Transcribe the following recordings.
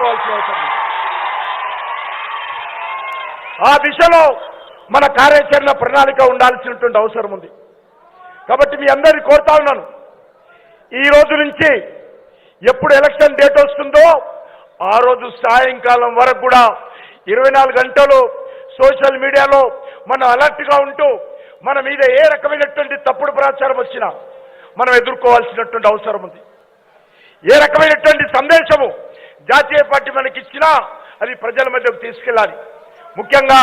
తీసుకోవాల్సిన అవసరం ఉంది. ఆ దిశలో మన కార్యాచరణ ప్రణాళిక ఉండాల్సినటువంటి అవసరం ఉంది. కాబట్టి మీ అందరినీ కోరుతా ఉన్నాను, ఈ రోజు నుంచి ఎప్పుడు ఎలక్షన్ డేట్ వస్తుందో ఆ రోజు సాయంకాలం వరకు కూడా 24 గంటలు సోషల్ మీడియాలో మనం అలర్ట్గా ఉంటూ మన మీద ఏ రకమైనటువంటి తప్పుడు ప్రచారం వచ్చినా మనం ఎదుర్కోవాల్సినటువంటి అవసరం ఉంది. ఏ రకమైనటువంటి సందేశము జాతీయ పార్టీ మనకిచ్చినా అది ప్రజల మధ్యకు తీసుకెళ్ళాలి. ముఖ్యంగా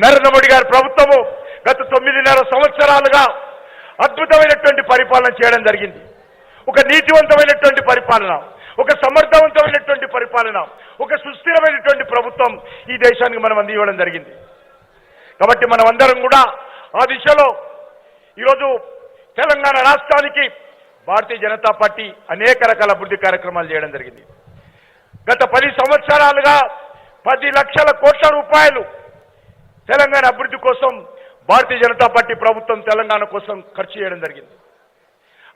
నరేంద్ర మోడీ గారి ప్రభుత్వము గత 9.5 సంవత్సరాలుగా అద్భుతమైనటువంటి పరిపాలన చేయడం జరిగింది. ఒక నీతివంతమైనటువంటి పరిపాలన, ఒక సమర్థవంతమైనటువంటి పరిపాలన, ఒక సుస్థిరమైనటువంటి ప్రభుత్వం ఈ దేశానికి మనం అందివ్వడం జరిగింది. కాబట్టి మనం అందరం కూడా ఆ దిశలో ఈరోజు తెలంగాణ రాష్ట్రానికి భారతీయ జనతా పార్టీ అనేక రకాల అభివృద్ధి కార్యక్రమాలు చేయడం జరిగింది. గత 10 సంవత్సరాలుగా 10 లక్షల కోట్ల రూపాయలు తెలంగాణ అభివృద్ధి కోసం భారతీయ జనతా పార్టీ ప్రభుత్వం తెలంగాణ కోసం ఖర్చు చేయడం జరిగింది.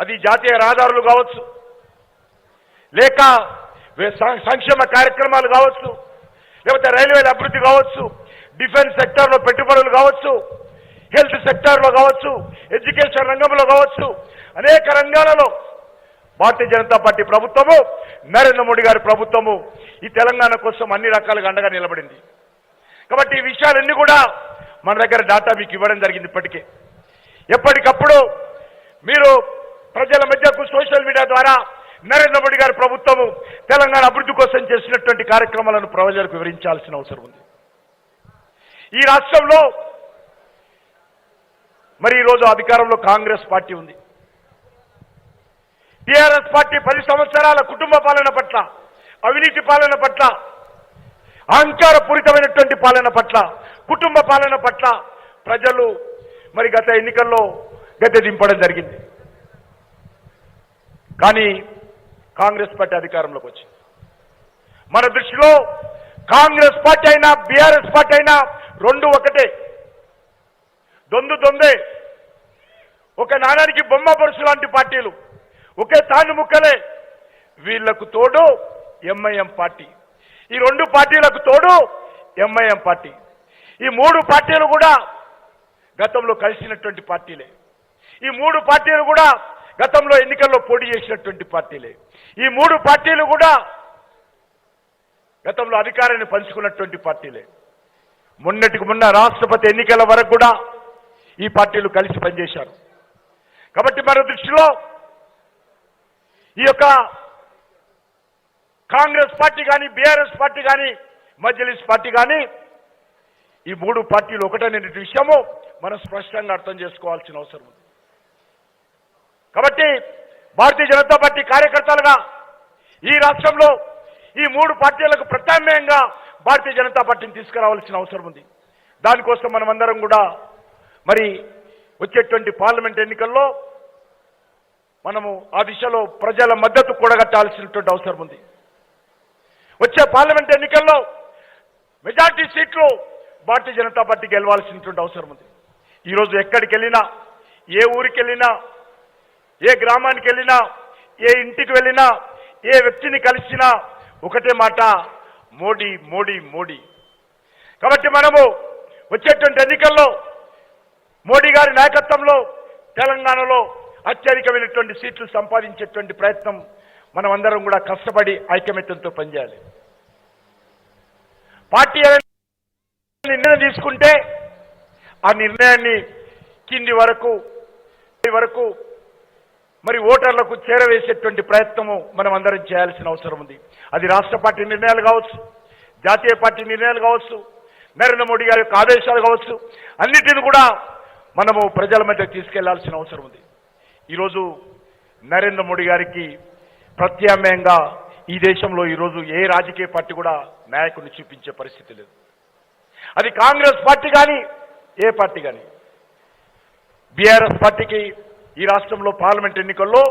అది జాతీయ రహదారులు కావచ్చు, లేక సంక్షేమ కార్యక్రమాలు కావచ్చు, లేకపోతే రైల్వేల అభివృద్ధి కావచ్చు, డిఫెన్స్ సెక్టార్లో పెట్టుబడులు కావచ్చు, హెల్త్ సెక్టార్లో కావచ్చు, ఎడ్యుకేషన్ రంగంలో కావచ్చు, అనేక రంగాలలో భారతీయ జనతా పార్టీ ప్రభుత్వము, నరేంద్ర మోడీ గారి ప్రభుత్వము ఈ తెలంగాణ కోసం అన్ని రకాలుగా అండగా నిలబడింది. కాబట్టి ఈ విషయాలన్నీ కూడా మన దగ్గర డాటా మీకు ఇవ్వడం జరిగింది. ఇప్పటికే ఎప్పటికప్పుడు మీరు ప్రజల మధ్యకు సోషల్ మీడియా ద్వారా నరేంద్ర మోడీ గారి ప్రభుత్వము తెలంగాణ అభివృద్ధి కోసం చేసినటువంటి కార్యక్రమాలను ప్రజలకు వివరించాల్సిన అవసరం ఉంది. ఈ రాష్ట్రంలో మరి ఈరోజు అధికారంలో కాంగ్రెస్ పార్టీ ఉంది. టీఆర్ఎస్ పార్టీ 10 సంవత్సరాల కుటుంబ పాలన పట్ల, అవినీతి పాలన పట్ల, అహంకారపూరితమైనటువంటి పాలన పట్ల, కుటుంబ పాలన పట్ల ప్రజలు మరి గత ఎన్నికల్లో గద్దె దింపడం జరిగింది. కానీ కాంగ్రెస్ పార్టీ అధికారంలోకి వచ్చింది. మన దృష్టిలో కాంగ్రెస్ పార్టీ అయినా బీఆర్ఎస్ పార్టీ అయినా రెండు ఒకటే, దొందే. ఒక నాణానికి బొమ్మ పరుసు లాంటి పార్టీలు, ఒకే తాను ముక్కలే. వీళ్లకు తోడు ఎంఐఎం పార్టీ, ఈ 2 పార్టీలకు తోడు ఎంఐఎం పార్టీ. ఈ 3 పార్టీలు కూడా గతంలో కలిసినటువంటి పార్టీలే. ఈ 3 పార్టీలు కూడా గతంలో ఎన్నికల్లో పోటీ చేసినటువంటి పార్టీలే. ఈ 3 పార్టీలు కూడా గతంలో అధికారాన్ని పంచుకున్నటువంటి పార్టీలే. మొన్నటికి మొన్న రాష్ట్రపతి ఎన్నికల వరకు కూడా ఈ పార్టీలు కలిసి పనిచేశారు. కాబట్టి మన దృష్టిలో ఈ యొక్క కాంగ్రెస్ పార్టీ కానీ, బీఆర్ఎస్ పార్టీ కానీ, మజ్లిస్ పార్టీ కానీ, ఈ 3 పార్టీలు ఒకటనే విషయము మనం స్పష్టంగా అర్థం చేసుకోవాల్సిన అవసరం ఉంది. కాబట్టి భారతీయ జనతా పార్టీ కార్యకర్తలుగా ఈ రాష్ట్రంలో ఈ 3 పార్టీలకు ప్రత్యామ్నాయంగా భారతీయ జనతా పార్టీని తీసుకురావాల్సిన అవసరం ఉంది. దానికోసం మనం అందరం కూడా మరి వచ్చేటువంటి పార్లమెంట్ ఎన్నికల్లో మనము ఆ దిశలో ప్రజల మద్దతు కూడగట్టాల్సినటువంటి అవసరం ఉంది. వచ్చే పార్లమెంట్ ఎన్నికల్లో మెజార్టీ సీట్లు భారతీయ జనతా పార్టీ గెలవాల్సినటువంటి అవసరం ఉంది. ఈరోజు ఎక్కడికి వెళ్ళినా, ఏ ఊరికి వెళ్ళినా, ఏ గ్రామానికి వెళ్ళినా, ఏ ఇంటికి వెళ్ళినా, ఏ వ్యక్తిని కలిసినా ఒకటే మాట, మోడీ మోడీ మోడీ. కాబట్టి మనము వచ్చేటువంటి ఎన్నికల్లో మోడీ గారి నాయకత్వంలో తెలంగాణలో అత్యధికమైనటువంటి సీట్లు సంపాదించేటువంటి ప్రయత్నం మనం అందరం కూడా కష్టపడి ఐకమత్యంతో పనిచేయాలి. పార్టీ నిర్ణయం తీసుకుంటే ఆ నిర్ణయాన్ని కింది వరకు మరి ఓటర్లకు చేరవేసేటువంటి ప్రయత్నము మనం అందరం చేయాల్సిన అవసరం ఉంది. అది రాష్ట్ర పార్టీ నిర్ణయాలు కావచ్చు, జాతీయ పార్టీ నిర్ణయాలు కావచ్చు, నరేంద్ర మోడీ గారి యొక్క ఆదేశాలు కావచ్చు, అన్నిటిని కూడా మనము ప్రజల మధ్య తీసుకెళ్లాల్సిన అవసరం ఉంది. ఈరోజు నరేంద్ర మోడీ గారికి ప్రత్యామ్నాయంగా ఈ దేశంలో ఈరోజు ఏ రాజకీయ పార్టీ కూడా నాయకుడిని చూపించే పరిస్థితి లేదు. అది కాంగ్రెస్ పార్టీ కానీ, ఏ పార్టీ కానీ. బీఆర్ఎస్ పార్టీకి ఈ రాష్ట్రంలో పార్లమెంట్ ఎన్నికల్లో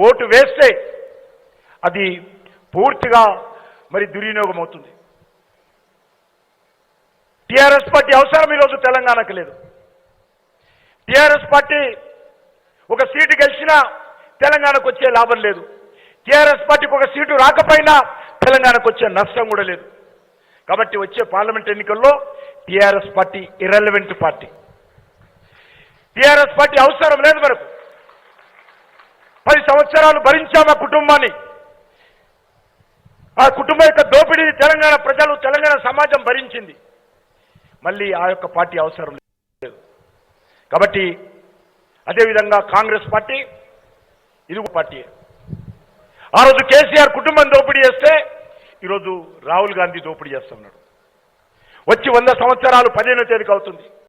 ఓటు వేస్తే అది పూర్తిగా మరి దుర్వినియోగం అవుతుంది. టీఆర్ఎస్ పార్టీ అవసరం ఈరోజు తెలంగాణకు లేదు. టీఆర్ఎస్ పార్టీ ఒక సీటు గెలిచినా తెలంగాణకు వచ్చే లాభం లేదు. టీఆర్ఎస్ పార్టీకి ఒక సీటు రాకపోయినా తెలంగాణకు వచ్చే నష్టం కూడా లేదు. కాబట్టి వచ్చే పార్లమెంట్ ఎన్నికల్లో TRS party irrelevant party. TRS party అవసరం లేదు మనకు. 10 సంవత్సరాలు భరించాం ఆ కుటుంబాన్ని. ఆ కుటుంబం యొక్క దోపిడీని తెలంగాణ ప్రజలు, తెలంగాణ సమాజం భరించింది. మళ్ళీ ఆ యొక్క పార్టీ అవసరం లేదు. కాబట్టి అదేవిధంగా కాంగ్రెస్ పార్టీ ఇది పార్టీ. ఆ రోజు కేసీఆర్ కుటుంబం దోపిడీ చేస్తే ఈరోజు రాహుల్ గాంధీ దోపిడీ చేస్తున్నాడు. వచ్చి 100 సంవత్సరాలు 15వ తేదీకి అవుతుంది.